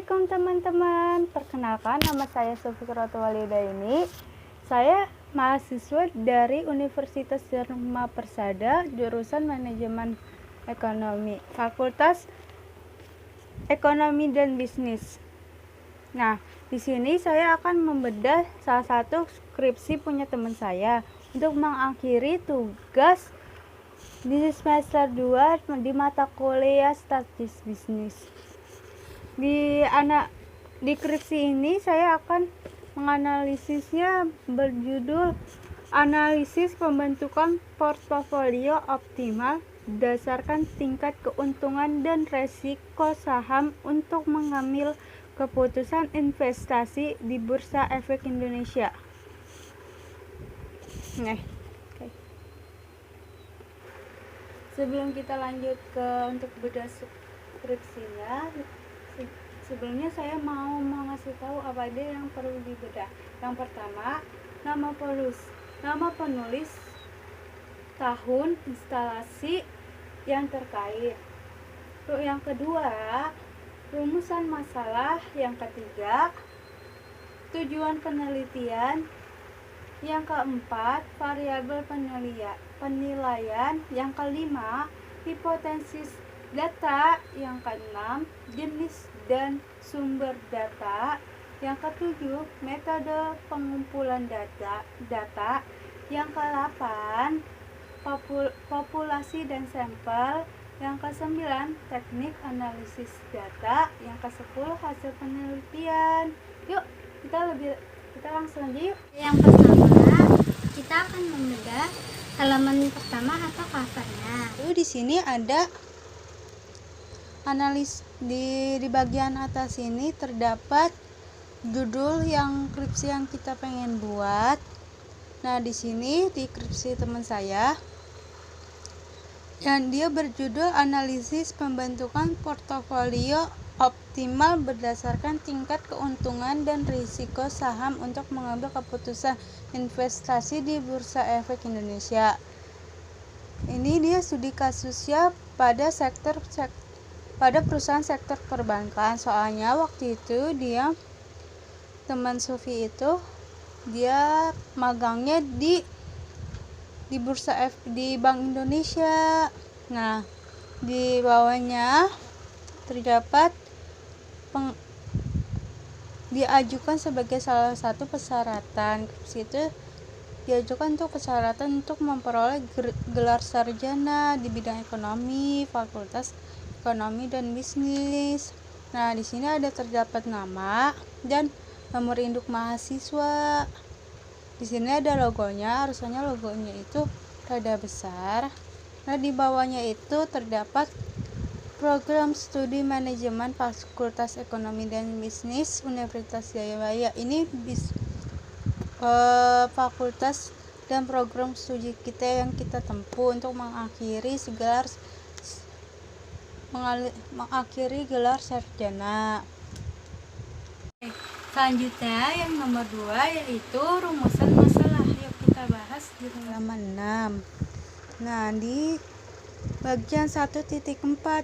Assalamualaikum teman-teman. Perkenalkan, nama saya Sufikratu Walidaini. Saya mahasiswa dari Universitas Dharma Persada, jurusan Manajemen Ekonomi, Fakultas Ekonomi dan Bisnis. Nah, di sini saya akan membedah salah satu skripsi punya teman saya untuk mengakhiri tugas di semester 2 di mata kuliah Statistik Bisnis. Di skripsi ini saya akan menganalisisnya berjudul Analisis Pembentukan Portofolio Optimal berdasarkan tingkat keuntungan dan resiko saham untuk mengambil keputusan investasi di Bursa Efek Indonesia. Sebelum kita lanjut untuk bedah skripsinya, sebelumnya saya mau mengasih tahu apa aja yang perlu dibedah. Yang pertama, nama penulis, tahun instalasi yang terkait. Yang kedua, rumusan masalah. Yang ketiga, tujuan penelitian. Yang keempat, variabel penilaian. Yang kelima, hipotesis data. Yang keenam, jenis dan sumber data. Yang ketujuh, metode pengumpulan data. Yang ke-8, populasi dan sampel. Yang ke-9, teknik analisis data. Yang ke-10, hasil penelitian. Yuk, kita langsung aja yuk. Yang pertama, kita akan membedah halaman pertama atau covernya. Lalu di sini ada analis di bagian atas ini terdapat judul yang skripsi yang kita pengen buat. Nah, di sini di skripsi teman saya yang dia berjudul Analisis Pembentukan Portofolio Optimal berdasarkan tingkat keuntungan dan risiko saham untuk mengambil keputusan investasi di Bursa Efek Indonesia. Ini dia studi kasusnya pada perusahaan sektor perbankan. Soalnya waktu itu teman Sufi itu dia magangnya di Bursa di Bank Indonesia. Nah, di bawahnya terdapat diajukan sebagai salah satu persyaratan. Situ diajukan untuk persyaratan untuk memperoleh gelar sarjana di bidang ekonomi, Fakultas Ekonomi dan Bisnis. Nah, di sini ada terdapat nama dan nomor induk mahasiswa. Di sini ada logonya, harusnya logonya itu rada besar. Nah, di bawahnya itu terdapat program studi manajemen Fakultas Ekonomi dan Bisnis Universitas Jayabaya. Ini fakultas dan program studi kita yang kita tempuh untuk mengakhiri gelar sarjana. Selanjutnya yang nomor 2 yaitu rumusan masalah. Yuk kita bahas di halaman 6. Nah, di bagian 1.4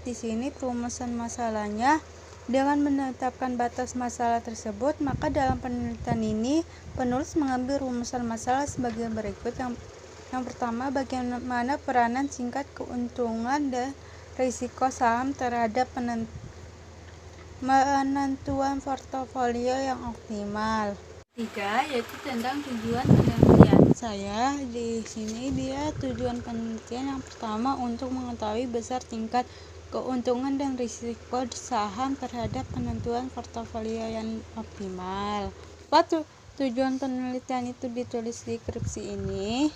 di sini rumusan masalahnya. Dengan menetapkan batas masalah tersebut, maka dalam penelitian ini penulis mengambil rumusan masalah sebagai berikut. Yang pertama, bagaimana peranan tingkat keuntungan dan risiko saham terhadap penentuan portofolio yang optimal. 3, yaitu tentang tujuan penelitian. Saya di sini tujuan penelitian yang pertama untuk mengetahui besar tingkat keuntungan dan risiko saham terhadap penentuan portofolio yang optimal. Tujuan penelitian itu ditulis di skripsi ini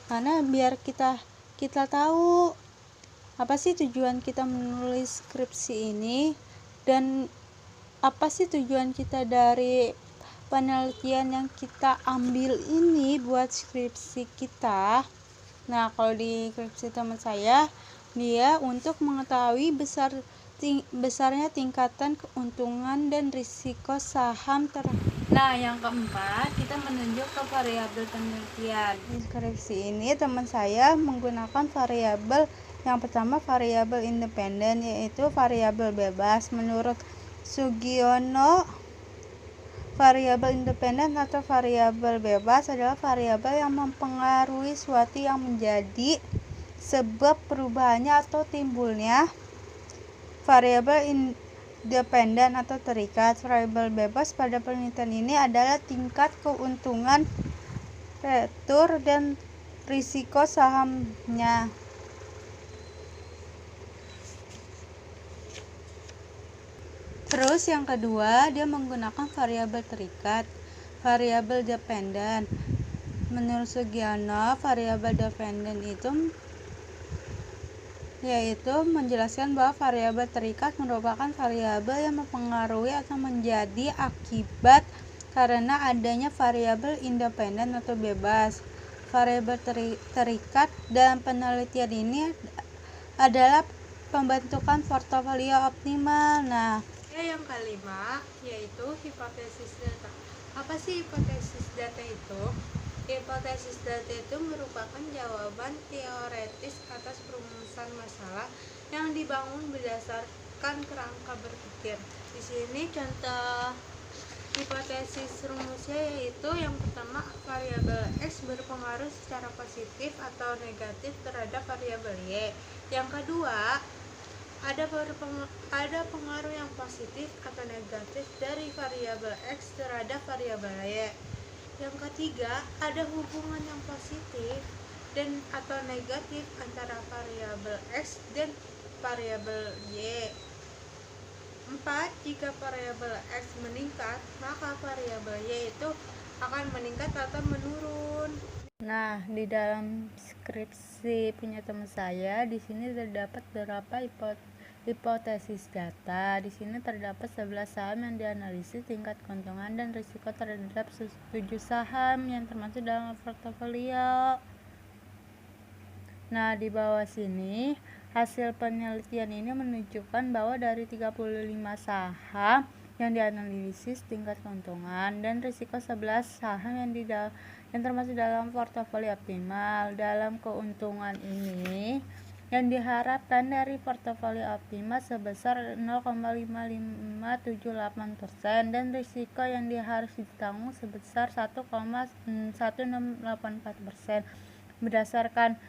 karena biar kita tahu apa sih tujuan kita menulis skripsi ini dan apa sih tujuan kita dari penelitian yang kita ambil ini buat skripsi kita. Nah, kalau di skripsi teman saya, dia untuk mengetahui besarnya tingkatan keuntungan dan risiko saham Nah, yang keempat, kita menunjuk ke variabel penelitian. Di skripsi ini teman saya menggunakan variabel yang pertama variabel independen, yaitu variabel bebas. Menurut Sugiono. Variabel independen atau variabel bebas adalah variabel yang mempengaruhi suatu yang menjadi sebab perubahannya atau timbulnya. Variabel independen atau terikat. Variabel bebas pada penelitian ini adalah tingkat keuntungan, retur, dan risiko sahamnya. Terus yang kedua, dia menggunakan variabel terikat, variabel dependen. Menurut Sugiono, variabel dependen itu yaitu menjelaskan bahwa variabel terikat merupakan variabel yang mempengaruhi atau menjadi akibat karena adanya variabel independen atau bebas. Variabel terikat dalam penelitian ini adalah pembentukan portofolio optimal. Nah, yang kelima yaitu hipotesis data. Apa sih hipotesis data itu? Hipotesis data itu merupakan jawaban teoretis atas perumusan masalah yang dibangun berdasarkan kerangka berpikir. Di sini contoh hipotesis rumusnya yaitu yang pertama, variabel X berpengaruh secara positif atau negatif terhadap variabel Y. Yang kedua, ada pengaruh yang positif atau negatif dari variabel X terhadap variabel Y. Yang ketiga, ada hubungan yang positif dan atau negatif antara variabel X dan variabel Y. 4. Jika variabel X meningkat, maka variabel Y itu akan meningkat atau menurun. Nah, di dalam skripsi punya teman saya, di sini terdapat beberapa hipotesis data. Di sini terdapat 11 saham yang dianalisis tingkat keuntungan dan risiko terhadap 7 saham yang termasuk dalam portofolio. Nah, di bawah sini hasil penelitian ini menunjukkan bahwa dari 35 saham yang dianalisis tingkat keuntungan dan risiko 11 saham yang termasuk dalam portofolio optimal. Dalam keuntungan ini yang diharapkan dari portofolio optimal sebesar 0,5578% dan risiko yang harus ditanggung sebesar 1,1684%. Berdasarkan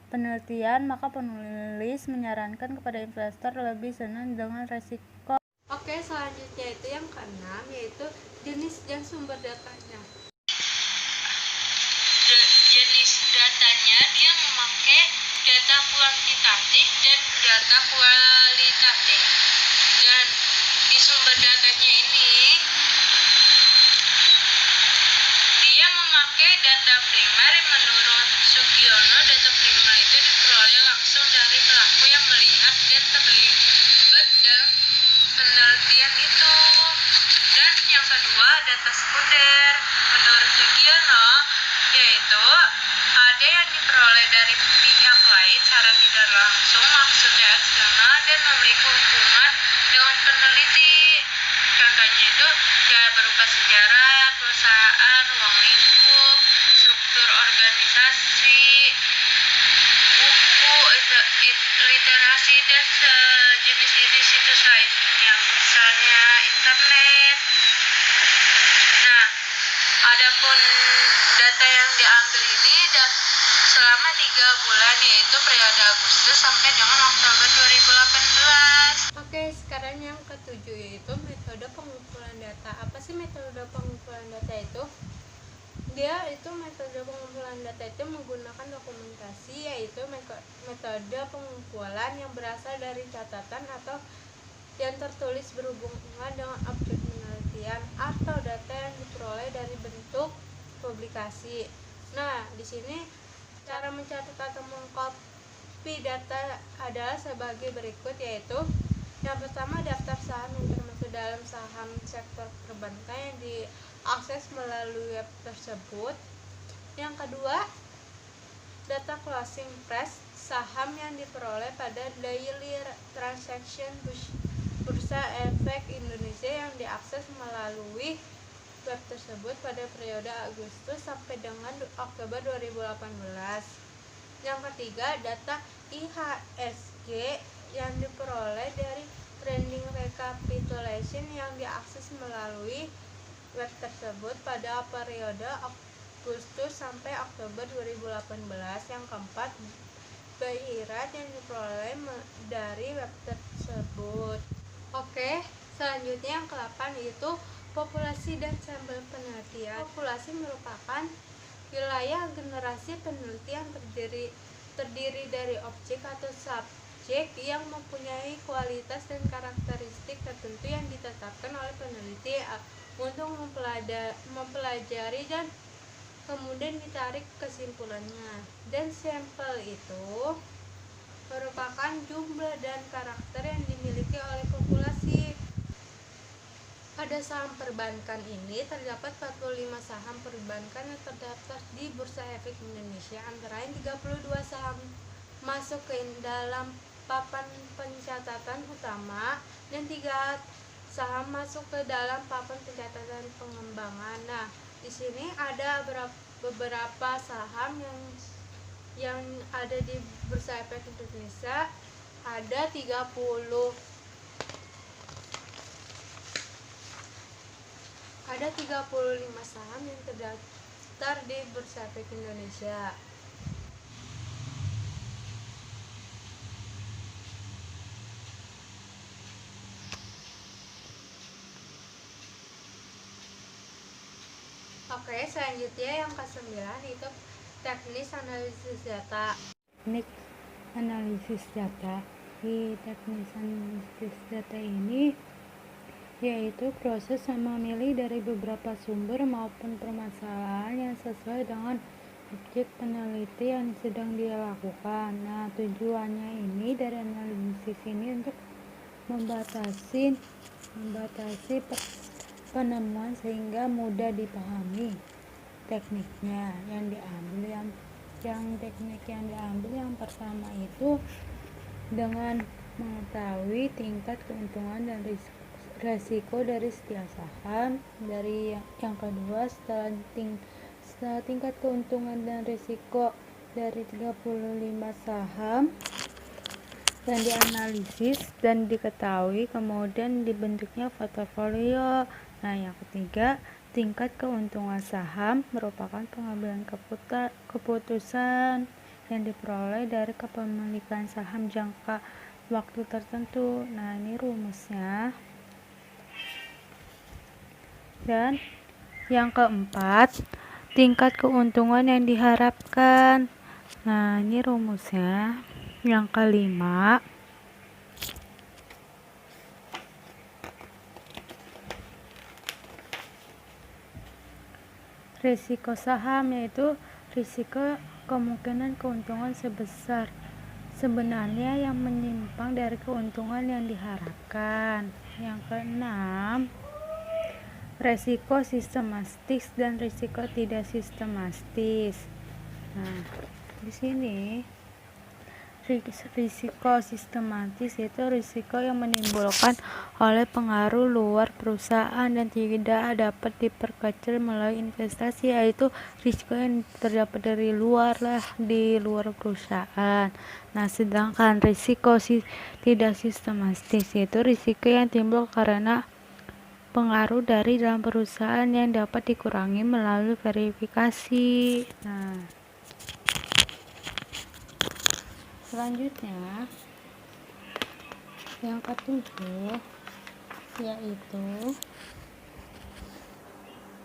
penelitian, maka penulis menyarankan kepada investor lebih senang dengan risiko. Oke, selanjutnya itu yang keenam, yaitu jenis dan sumber datanya. Jenis datanya, dia memakai data kuantitatif dan data kualitatif. Dan di sumber datanya ini, dia memakai data primer. Menurut Sugiono, data primer itu diperoleh langsung dari pelaku yang melihat dan terlibat dalam penelitian itu. Dan yang kedua, data sekunder. Menurut Sugiono, yaitu ada yang diperoleh dari pihak lain secara tidak langsung, maksudnya eksternal, dan memiliki hubungan dengan peneliti. Contohnya itu ya berupa sejarah perusahaan, ruang lingkup, struktur organisasi, buku, literasi, dan sejenis-jenis situs lainnya, misalnya internet. Nah, adapun data yang diambil ini selama 3 bulan, yaitu periode Agustus sampai dengan Oktober 2018. Oke, sekarang yang ketujuh yaitu metode pengumpulan data. Apa sih metode pengumpulan data itu? Metode pengumpulan data itu menggunakan dokumentasi, yaitu metode pengumpulan yang berasal dari catatan atau yang tertulis berhubungan dengan objek penelitian atau data yang diperoleh dari bentuk publikasi. Nah, di sini cara mencatat atau mengcopy data adalah sebagai berikut, yaitu yang pertama, daftar saham yang termasuk dalam saham sektor perbankan yang diakses melalui web tersebut. Yang kedua, data closing price saham yang diperoleh pada daily transaction Bursa Efek Indonesia yang diakses melalui web tersebut pada periode Agustus sampai dengan Oktober 2018. Yang ketiga, data IHSG yang diperoleh dari trending recapitulation yang diakses melalui web tersebut pada periode Agustus sampai Oktober 2018. Yang keempat, BI rate yang diperoleh dari web tersebut. Oke, selanjutnya yang ke-8 yaitu populasi dan sampel penelitian. Populasi merupakan wilayah generasi penelitian terdiri dari objek atau subjek yang mempunyai kualitas dan karakteristik tertentu yang ditetapkan oleh peneliti untuk mempelajari dan kemudian ditarik kesimpulannya. Dan sampel itu merupakan jumlah dan karakter yang dimiliki oleh populasi. Pada saham perbankan ini terdapat 45 saham perbankan yang terdaftar di Bursa Efek Indonesia. Antara lain 32 saham masuk ke dalam papan pencatatan utama dan 3 saham masuk ke dalam papan pencatatan pengembangan. Nah, di sini ada beberapa saham yang ada di Bursa Efek Indonesia. Ada 35 saham yang terdaftar di Bursa Efek Indonesia. Oke, selanjutnya yang ke-9 itu teknis analisis data. Teknik analisis data. Di teknis analisis data ini yaitu proses memilih dari beberapa sumber maupun permasalahan yang sesuai dengan objek peneliti yang sedang dilakukan. Nah, tujuannya ini dari analisis ini untuk membatasi penemuan sehingga mudah dipahami. Tekniknya teknik yang diambil yang pertama itu dengan mengetahui tingkat keuntungan dan risiko dari setiap saham. Dari yang kedua, setelah tingkat keuntungan dan risiko dari 35 saham yang dianalisis dan diketahui, kemudian dibentuknya portofolio. Nah, yang ketiga, tingkat keuntungan saham merupakan pengambilan keputusan yang diperoleh dari kepemilikan saham jangka waktu tertentu. Nah, ini rumusnya. Dan yang keempat, tingkat keuntungan yang diharapkan. Nah, ini rumusnya. Yang kelima, risiko saham, yaitu risiko kemungkinan keuntungan sebesar sebenarnya yang menyimpang dari keuntungan yang diharapkan. Yang keenam, resiko sistematis dan risiko tidak sistematis. Nah, di sini risiko sistematis itu risiko yang menimbulkan oleh pengaruh luar perusahaan dan tidak dapat diperkecil melalui investasi, yaitu risiko yang terdapat dari luar di luar perusahaan. Nah, sedangkan risiko tidak sistematis itu risiko yang timbul karena pengaruh dari dalam perusahaan yang dapat dikurangi melalui verifikasi. Nah, selanjutnya yang ketujuh yaitu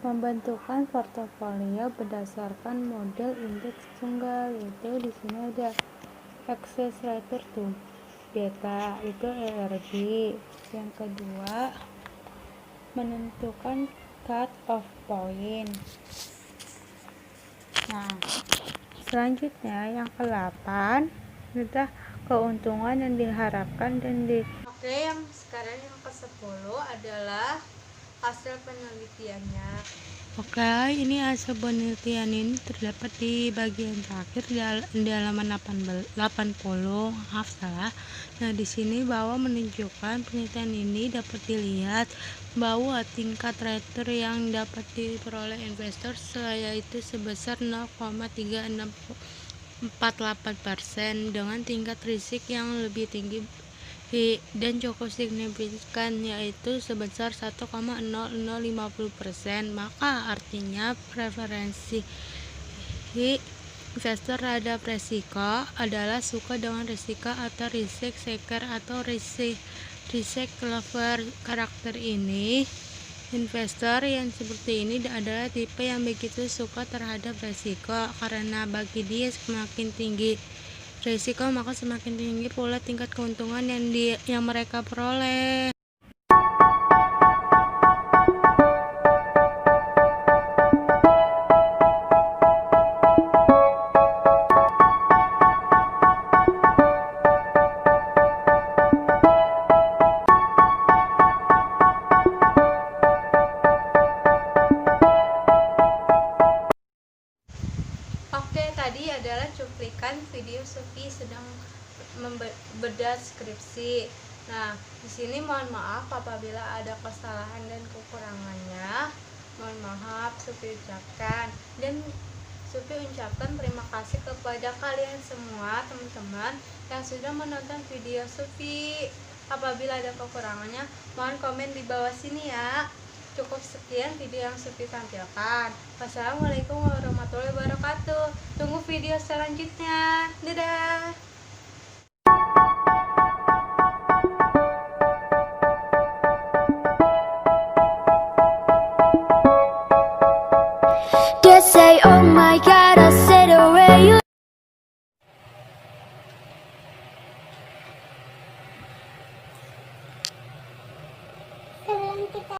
pembentukan portofolio berdasarkan model indeks tunggal. Itu di sini ada accelerator to beta, itu ERB. Yang kedua, menentukan cut off point. Nah, selanjutnya yang ke-8 sudah keuntungan yang diharapkan dan Oke, yang sekarang yang ke-10 adalah hasil penelitiannya. Oke, ini hasil penelitian ini terdapat di bagian terakhir di halaman 80. Maaf salah. Nah, di sini bahwa menunjukkan penelitian ini dapat dilihat bahwa tingkat return yang dapat diperoleh investor yaitu sebesar 0,3648% dengan tingkat risiko yang lebih tinggi dan cukup signifikan, yaitu sebesar 1,0050%. Maka artinya preferensi investor terhadap resiko adalah suka dengan risiko atau risk seeker atau risk lover. Karakter ini investor yang seperti ini adalah tipe yang begitu suka terhadap resiko, karena bagi dia semakin tinggi risiko maka semakin tinggi pula tingkat keuntungan yang mereka peroleh. Oke, tadi adalah cuplikan video Sufi sedang membedah skripsi. Nah, di sini mohon maaf apabila ada kesalahan dan kekurangannya. Mohon maaf Sufi ucapkan, dan Sufi ucapkan terima kasih kepada kalian semua teman-teman yang sudah menonton video Sufi. Apabila ada kekurangannya, mohon komen di bawah sini ya. Cukup sekian video yang Sufi tampilkan. Wassalamualaikum warahmatullahi wabarakatuh. Tunggu video selanjutnya. Dadah. They say